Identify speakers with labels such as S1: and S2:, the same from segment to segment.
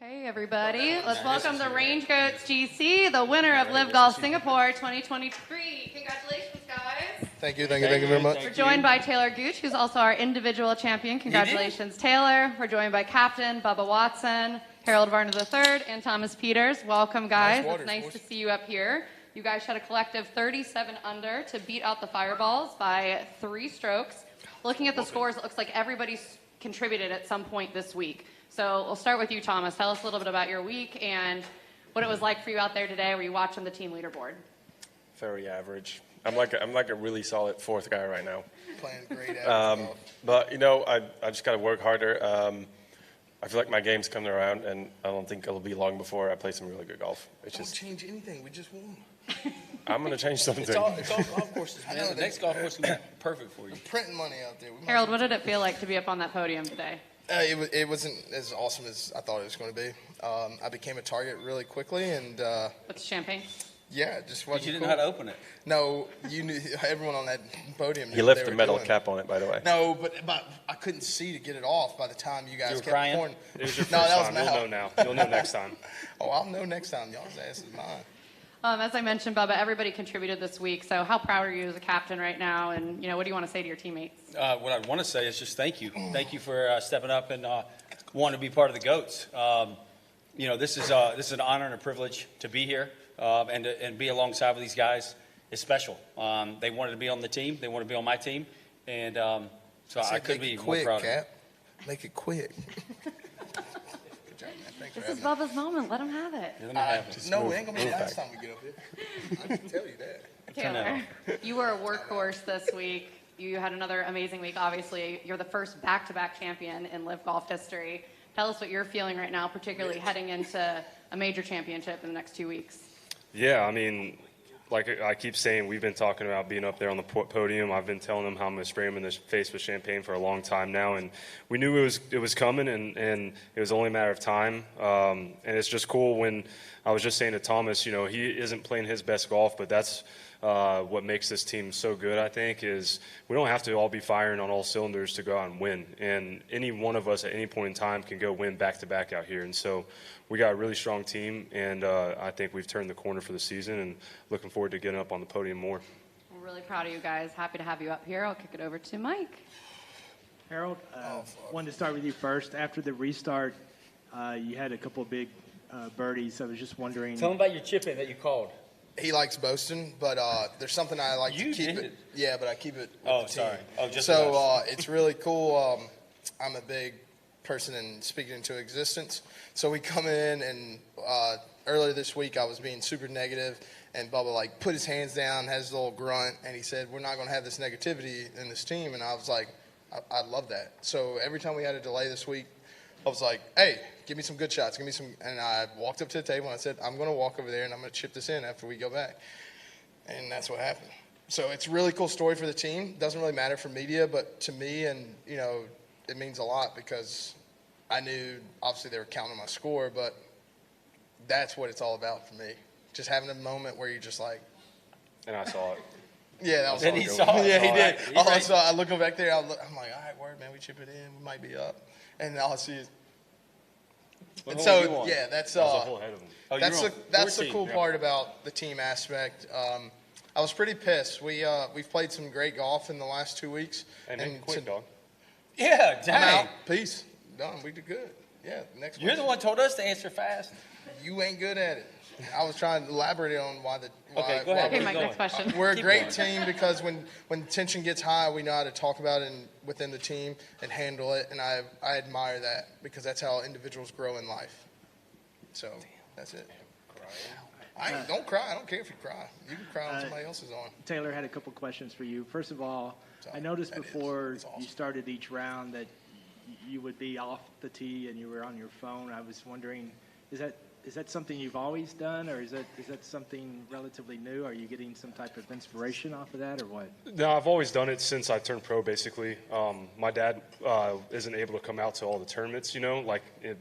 S1: Hey everybody, let's welcome the Rangegoats GC, the winner of LIV Golf Singapore 2023. Congratulations, guys.
S2: Thank you very much.
S1: We're joined by Talor Gooch, who's also our individual champion. Congratulations, Taylor. We're joined by Captain Bubba Watson, Harold Varner III, and Thomas Peters. Welcome, guys. It's nice to see you up here. You guys shot a collective 37 under to beat out the Fireballs by 3 strokes. Looking at the scores, it looks like everybody's contributed at some point this week. So we'll start with you, Thomas. Tell us a little bit about your week and what it was like for you out there today. Were you watching the team leaderboard?
S3: Very average. I'm like a really solid 4th guy right now.
S2: Playing great at
S3: but you know, I just got to work harder. I feel like my game's coming around, and I don't think it'll be long before I play some really good golf.
S2: Don't change anything. We just won.
S3: I'm gonna change something.
S4: It's all golf courses, man. The next golf course will be perfect for you.
S2: We're printing money out there.
S1: Harold, what did it feel like to be up on that podium today?
S2: It wasn't as awesome as I thought it was going to be. I became a target really quickly, and
S1: With champagne?
S2: yeah, it just wasn't.
S4: But you didn't
S2: cool.
S4: know how to open it.
S2: No, you knew. Everyone on that podium.
S3: He left the metal cap on it, by the way.
S2: No, but I couldn't see to get it off by the time you guys
S4: You were
S2: kept
S4: crying?
S2: pouring.
S5: It was your
S2: No,
S5: first
S2: that was
S5: time.
S2: Mal.
S5: You'll know now. You'll know next time.
S2: Oh, I'll know next time. Y'all's ass is mine.
S1: As I mentioned, Bubba, everybody contributed this week. So how proud are you as a captain right now? And, what do you want to say to your teammates?
S4: What I want to say is just thank you. Thank you for stepping up and wanting to be part of the Goats. This is an honor and a privilege to be here and be alongside with these guys. It's special. They wanted to be on the team. They wanted to be on my team. And so I couldn't be more proud of them.
S2: Make it quick.
S1: This is Bubba's moment. Let him have it.
S2: No, it ain't going to be the last time we get up here. I can tell you that.
S1: Taylor, you were a workhorse this week. You had another amazing week, obviously. You're the first back-to-back champion in LIV Golf history. Tell us what you're feeling right now, particularly heading into a major championship in the next 2 weeks.
S5: Yeah, I mean, like I keep saying, we've been talking about being up there on the podium. I've been telling them how I'm going to spray them in the face with champagne for a long time now, and we knew it was coming, and it was only a matter of time. And it's just cool when I was just saying to Thomas, he isn't playing his best golf, but that's what makes this team so good, I think, is we don't have to all be firing on all cylinders to go out and win. And any one of us at any point in time can go win back-to-back out here. And so we got a really strong team, and I think we've turned the corner for the season and looking forward to getting up on the podium more.
S1: We're really proud of you guys. Happy to have you up here. I'll kick it over to Mike.
S6: Harold, wanted to start with you first. After the restart, you had a couple of big birdies. I was just wondering.
S4: Tell them about your chip-in that you called.
S2: He likes boasting, but there's something I like to keep it. Yeah, but I keep it with the team.
S4: Sorry. Oh, just
S2: so it's really cool. I'm a big person in speaking into existence. So we come in, and earlier this week I was being super negative, and Bubba put his hands down, has a little grunt, and he said, "We're not going to have this negativity in this team." And I was like, I love that. So every time we had a delay this week, I was like, "Hey, give me some good shots. Give me some." And I walked up to the table and I said, "I'm going to walk over there and I'm going to chip this in after we go back." And that's what happened. So it's a really cool story for the team. Doesn't really matter for media, but to me, and it means a lot because I knew obviously they were counting my score, but that's what it's all about for me. Just having a moment where you're just like.
S5: And I saw it.
S2: Yeah, that was.
S4: Then he saw it.
S2: Yeah, he did.
S4: Right.
S2: So I look back there. I'm like, all right, word, man, we chip it in. We might be up. And all I see is. And so yeah, that's
S5: I was a whole head of them.
S4: Oh,
S2: that's the cool part about the team aspect. I was pretty pissed. We've played some great golf in the last 2 weeks.
S5: And then quit, dog.
S4: Yeah,
S2: I'm
S4: dang.
S2: out. Peace. Done. We did good. Yeah. Next.
S4: You're the one told us to answer fast.
S2: You ain't good at it. I was trying to elaborate on why.
S4: Okay, go ahead.
S1: Okay, Mike, next question.
S2: We're a great team because when tension gets high, we know how to talk about it within the team and handle it, and I admire that because that's how individuals grow in life. So that's it. Don't cry. I don't care if you cry. You can cry when somebody else is on.
S6: Taylor had a couple questions for you. First of all, I noticed before you started each round that you would be off the tee and you were on your phone. I was wondering, is that something you've always done, or is that something relatively new? Are you getting some type of inspiration off of that, or what?
S5: No, I've always done it since I turned pro, basically. My dad isn't able to come out to all the tournaments,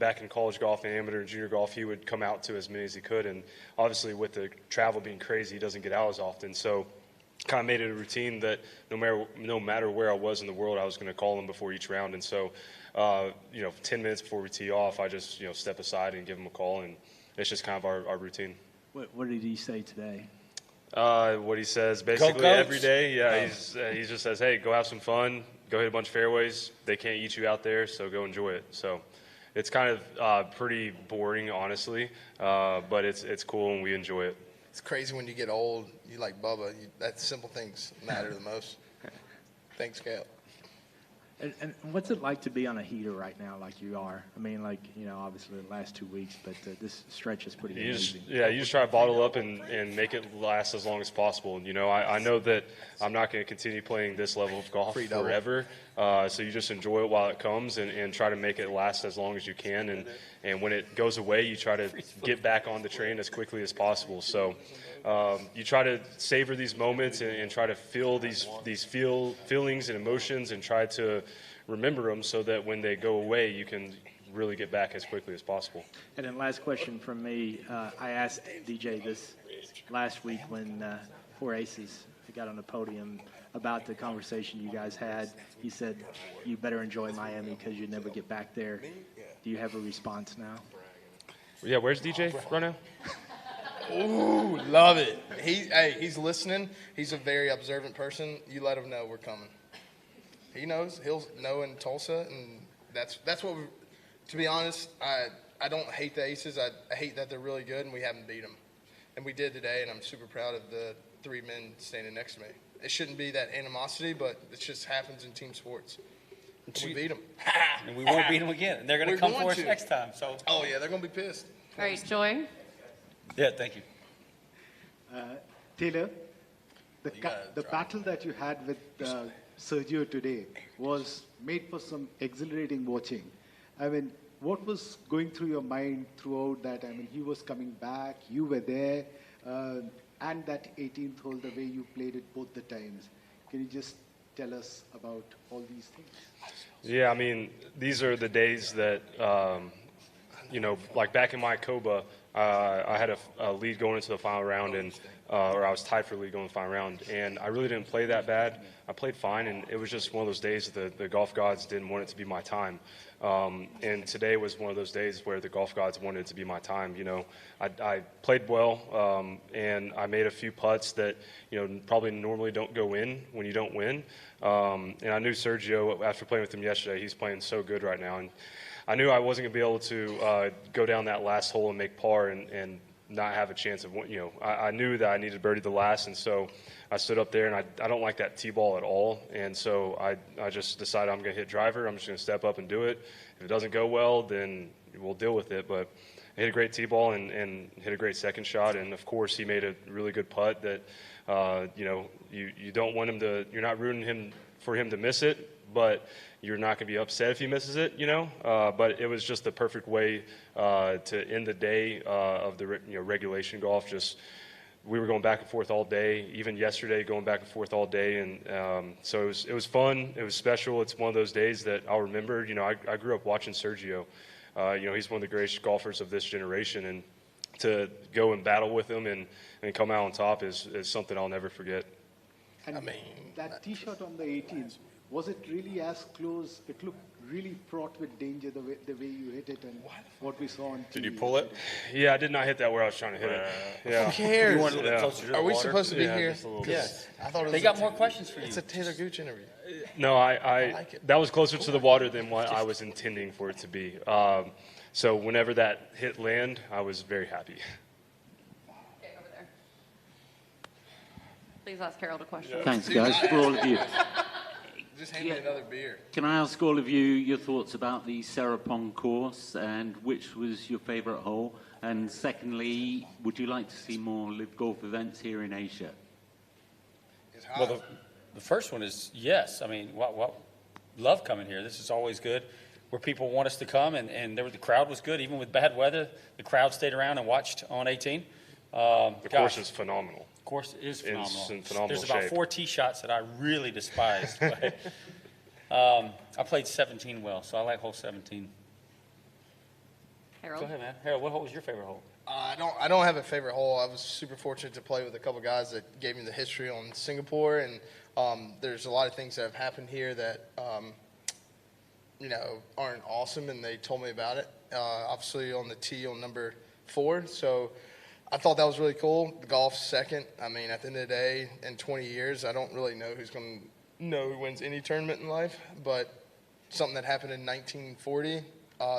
S5: back in college golf and amateur and junior golf, he would come out to as many as he could. And obviously with the travel being crazy, he doesn't get out as often. So kind of made it a routine that no matter where I was in the world, I was going to call him before each round. And so 10 minutes before we tee off, I just, step aside and give him a call, and it's just kind of our routine.
S6: What did he say today?
S5: What he says basically every day, he just says, hey, go have some fun, go hit a bunch of fairways. They can't eat you out there, so go enjoy it. So it's kind of pretty boring, honestly, but it's cool and we enjoy it.
S2: It's crazy when you get old, you like Bubba, that simple things matter the most. Thanks, Kale.
S6: And what's it like to be on a heater right now like you are? I mean, obviously the last 2 weeks, but this stretch is pretty amazing.
S5: You just try to bottle up and make it last as long as possible. I know that I'm not going to continue playing this level of golf forever, so you just enjoy it while it comes and try to make it last as long as you can. And when it goes away, you try to get back on the train as quickly as possible. So you try to savor these moments and try to feel these feelings and emotions and try to remember them so that when they go away, you can really get back as quickly as possible.
S6: And then last question from me. I asked DJ this last week when 4 Aces got on the podium about the conversation you guys had. He said, you better enjoy Miami because you never get back there. Do you have a response now?
S5: Yeah, where's DJ right now?
S2: Ooh, love it. He's listening. He's a very observant person. You let him know we're coming. He knows. He'll know in Tulsa, and that's what. To be honest, I don't hate the Aces. I hate that they're really good, and we haven't beat them. And we did today, and I'm super proud of the 3 men standing next to me. It shouldn't be that animosity, but it just happens in team sports. We beat them.
S4: And we won't beat them again. And they're going to come for us next time. So.
S2: Oh, yeah, they're going to be pissed.
S1: All right, Joy.
S4: Yeah, thank you.
S7: Taylor, the battle that you had with Sergio today was made for some exhilarating watching. I mean, what was going through your mind throughout that? I mean, he was coming back, you were there, and that 18th hole, the way you played it both the times. Can you just tell us about all these things?
S5: Yeah, I mean, these are the days that, like back in my Coba, I had a lead going into the final round, or I was tied for the lead going into the final round, and I really didn't play that bad. I played fine, and it was just one of those days that the golf gods didn't want it to be my time. And today was one of those days where the golf gods wanted it to be my time. I played well, and I made a few putts that, probably normally don't go in when you don't win. And I knew Sergio, after playing with him yesterday, he's playing so good right now. And I knew I wasn't going to be able to go down that last hole and make par and not have a chance of, I knew that I needed to birdie the last, and so I stood up there, and I don't like that tee ball at all, and so I just decided I'm going to hit driver. I'm just going to step up and do it. If it doesn't go well, then we'll deal with it, but I hit a great tee ball and hit a great second shot, and of course he made a really good putt that, you don't want him to, you're not rooting for him to miss it, but you're not going to be upset if he misses it, but it was just the perfect way to end the day of the regulation golf. Just we were going back and forth all day, even yesterday going back and forth all day, and so it was fun. It was special. It's one of those days that I'll remember. I grew up watching Sergio. He's one of the greatest golfers of this generation, and to go and battle with him and come out on top is something I'll never forget.
S7: And that tee shot on the 18th, was it really as close? It looked really fraught with danger the way you hit it and what we saw on TV.
S3: Did you pull it?
S5: Yeah, I did not hit that where I was trying to hit it. Yeah.
S2: Who cares?
S4: You want a little bit closer to the
S2: Are we
S4: water?
S2: supposed to be here?
S4: Yes.
S2: I thought it was
S4: They got more questions for you.
S2: It's a Taylor Gooch interview.
S5: No, I that was closer to the water than what I was intending for it to be. So whenever that hit land, I was very happy.
S1: Okay, over there. Please ask Harold a question.
S8: Thanks, guys, for all of you.
S2: Just hand me another beer.
S8: Can I ask all of you your thoughts about the Serapong course and which was your favourite hole? And secondly, would you like to see more LIV golf events here in Asia?
S4: Well, the first one is yes. I mean, love coming here. This is always good, where people want us to come, and the crowd was good. Even with bad weather, the crowd stayed around and watched on 18.
S5: The course is phenomenal.
S4: The course is phenomenal.
S5: It's in phenomenal
S4: There's about
S5: shape.
S4: 4 tee shots that I really despised. But, I played 17 well, so I like hole 17.
S1: Harold.
S4: Go ahead, man. Harold, what hole was your favorite hole?
S2: I don't have a favorite hole. I was super fortunate to play with a couple guys that gave me the history on Singapore, and there's a lot of things that have happened here that aren't awesome, and they told me about it. Obviously on the tee on number 4, so I thought that was really cool. The golf's second. I mean, at the end of the day, in 20 years, I don't really know who's going to know who wins any tournament in life, but something that happened in 1940,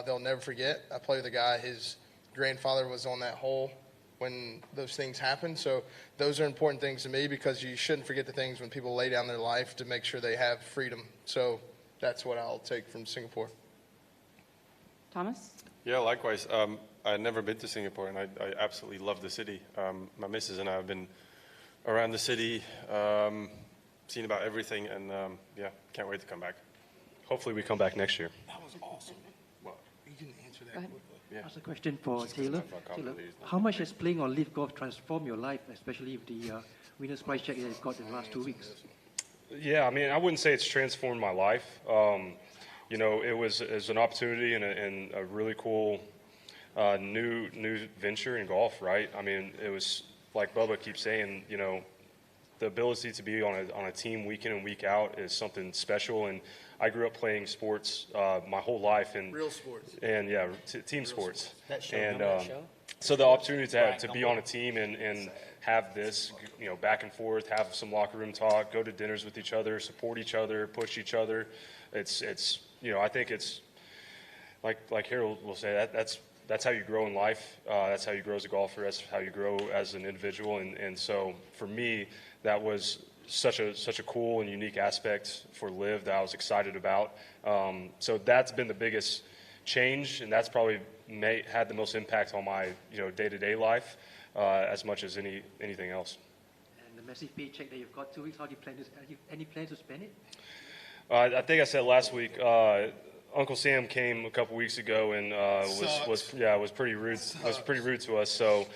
S2: they'll never forget. I played with a guy, his grandfather was on that hole when those things happen. So those are important things to me, because you shouldn't forget the things when people lay down their life to make sure they have freedom. So that's what I'll take from Singapore.
S1: Thomas?
S3: Yeah, likewise. I've never been to Singapore, and I absolutely love the city. My missus and I have been around the city, seen about everything, and yeah, can't wait to come back.
S5: Hopefully we come back next year.
S2: That was awesome. Well, you didn't answer that quickly.
S3: Yeah.
S9: That's a question for Taylor. Taylor, how much has playing on LIV Golf transformed your life, especially with the winner's prize check that you've got in the last 2 weeks?
S5: Yeah, I mean, I wouldn't say it's transformed my life. It was an opportunity and a really cool new venture in golf, right? I mean, it was like Bubba keeps saying, the ability to be on a team week in and week out is something special. And I grew up playing sports my whole life, and
S2: Real sports.
S5: And yeah, team sports.
S4: That show,
S5: And
S4: remember that show?
S5: so the opportunity to be on a team and have this, back and forth, have some locker room talk, go to dinners with each other, support each other, push each other. It's I think it's like Harold will say, that's how you grow in life. That's how you grow as a golfer. That's how you grow as an individual. And so for me, that was such a cool and unique aspect for LIV that I was excited about. So that's been the biggest change, and that's probably had the most impact on my day-to-day life as much as anything else.
S9: And the massive paycheck that you've got 2 weeks, how do you plan to? Any plans to spend it?
S5: I think I said last week. Uncle Sam came a couple weeks ago and was pretty rude. Was pretty rude to us. So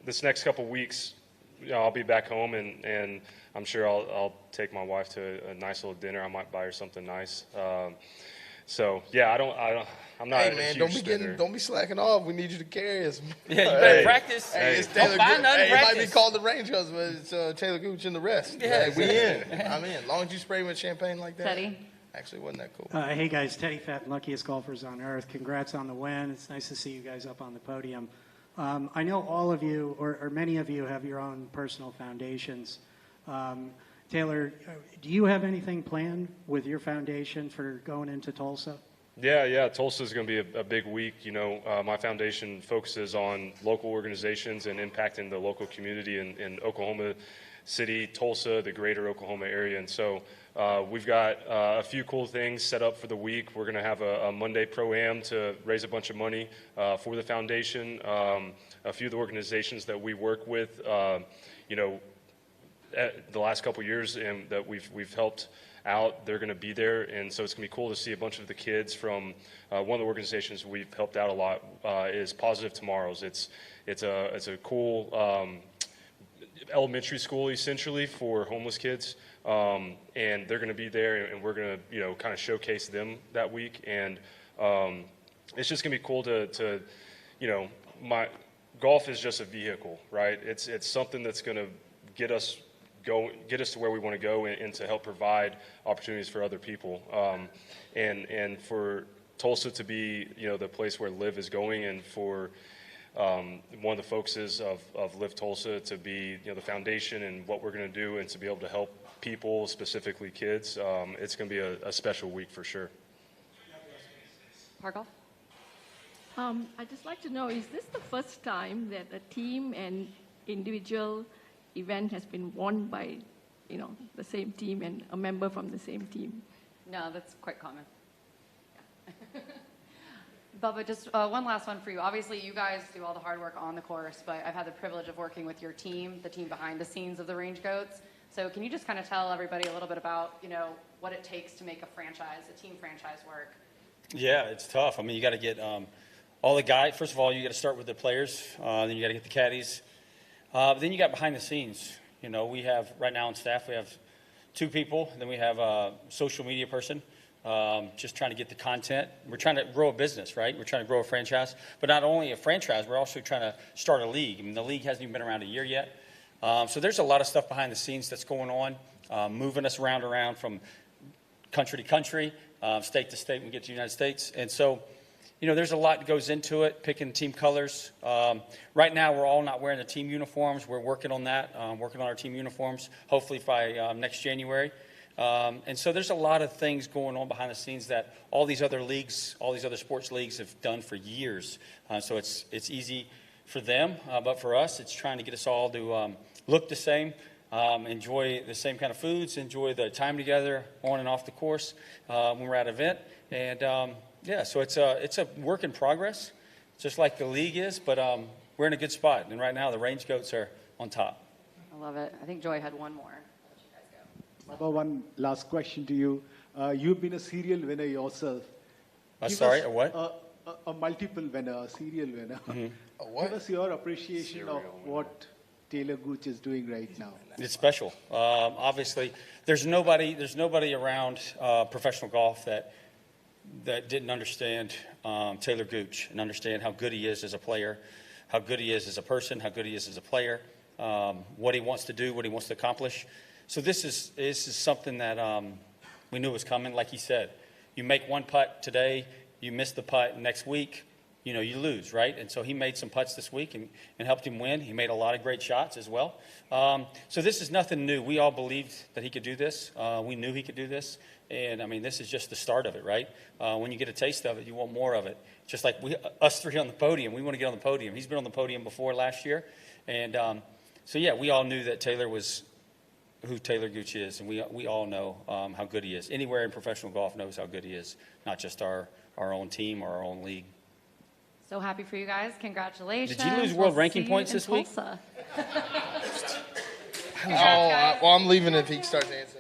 S5: this next couple weeks, I'll be back home, and I'm sure I'll take my wife to a nice little dinner. I might buy her something nice. So yeah, I'm not.
S2: Hey man, don't be slacking off. We need you to carry us.
S4: Yeah, you better practice.
S2: Hey, it's
S4: Don't
S2: Taylor
S4: find
S2: Gooch.
S4: none,
S2: Hey, it might be
S4: practice.
S2: called the Rangegoats, but it's Taylor Gooch and the rest.
S4: Yeah.
S2: Hey, we in. I'm in. As long as you spray me with champagne like that.
S1: Teddy?
S2: Actually, wasn't that cool?
S10: Hey guys, Teddy Fat, luckiest golfers on earth. Congrats on the win. It's nice to see you guys up on the podium. I know all of you, or many of you, have your own personal foundations. Taylor, do you have anything planned with your foundation for going into Tulsa?
S5: Yeah. Tulsa is going to be a big week. My foundation focuses on local organizations and impacting the local community in Oklahoma City, Tulsa, the greater Oklahoma area. And so we've got a few cool things set up for the week. We're going to have a Monday Pro-Am to raise a bunch of money for the foundation. A few of the organizations that we work with, the last couple of years and that we've helped out, they're going to be there, and so it's going to be cool to see a bunch of the kids from one of the organizations we've helped out a lot is Positive Tomorrows. It's a cool elementary school essentially for homeless kids, and they're going to be there, and we're going to kind of showcase them that week, and it's just going to be cool to my golf is just a vehicle, right? It's something that's going to get us to where we want to go and to help provide opportunities for other people. And for Tulsa to be, the place where LIV is going, and for one of the focuses of LIV Tulsa to be, the foundation and what we're going to do, and to be able to help people, specifically kids, it's going to be a special week for sure.
S1: Hargolf?
S11: I'd just like to know, is this the first time that a team and individual event has been won by, the same team and a member from the same team?
S1: No, that's quite common. Yeah. Bubba, just one last one for you. Obviously, you guys do all the hard work on the course, but I've had the privilege of working with your team, the team behind the scenes of the Rangegoats. So can you just kind of tell everybody a little bit about, what it takes to make a team franchise work?
S4: Yeah, it's tough. I mean, you got to get all the guys. First of all, you got to start with the players. Then you got to get the caddies. Then you got behind the scenes. We have right now on staff, we have 2 people. Then we have a social media person, just trying to get the content. We're trying to grow a business, right? We're trying to grow a franchise. But not only a franchise, we're also trying to start a league. I mean, the league hasn't even been around a year yet. So there's a lot of stuff behind the scenes that's going on. moving us around from country to country, state to state when we get to the United States. And so, there's a lot that goes into it, picking team colors. Right now, we're all not wearing the team uniforms. We're working on that, working on our team uniforms, hopefully by next January. And so there's a lot of things going on behind the scenes that all these other leagues, all these other sports leagues have done for years. So it's easy for them, but for us, it's trying to get us all to look the same, enjoy the same kind of foods, enjoy the time together on and off the course when we're at an event. And so it's a work in progress, just like the league is, but we're in a good spot. And right now, the Rangegoats are on top.
S1: I love it. I think Joy had one more.
S7: Baba, one last question to you. You've been a serial winner yourself.
S4: Sorry, a what?
S7: A multiple winner, a serial winner.
S4: Mm-hmm.
S2: A what?
S7: Give us your appreciation of what Talor Gooch is doing right now.
S4: It's special. Obviously, there's nobody around professional golf that didn't understand Talor Gooch and understand how good he is as a player, how good he is as a person, how good he is as a player, what he wants to do, what he wants to accomplish. So this is something that we knew was coming. Like he said, you make one putt today, you miss the putt next week, you lose, right? And so he made some putts this week and helped him win. He made a lot of great shots as well. So this is nothing new. We all believed that he could do this. We knew he could do this. And, this is just the start of it, right? When you get a taste of it, you want more of it. Just like us three on the podium, we want to get on the podium. He's been on the podium before last year. And we all knew that Talor was who Talor Gooch is, and we all know how good he is. Anywhere in professional golf knows how good he is, not just our own team or our own league.
S1: So happy for you guys. Congratulations.
S4: Did you lose world ranking points this week?
S1: Tulsa.
S2: Well, I'm leaving if he starts answering.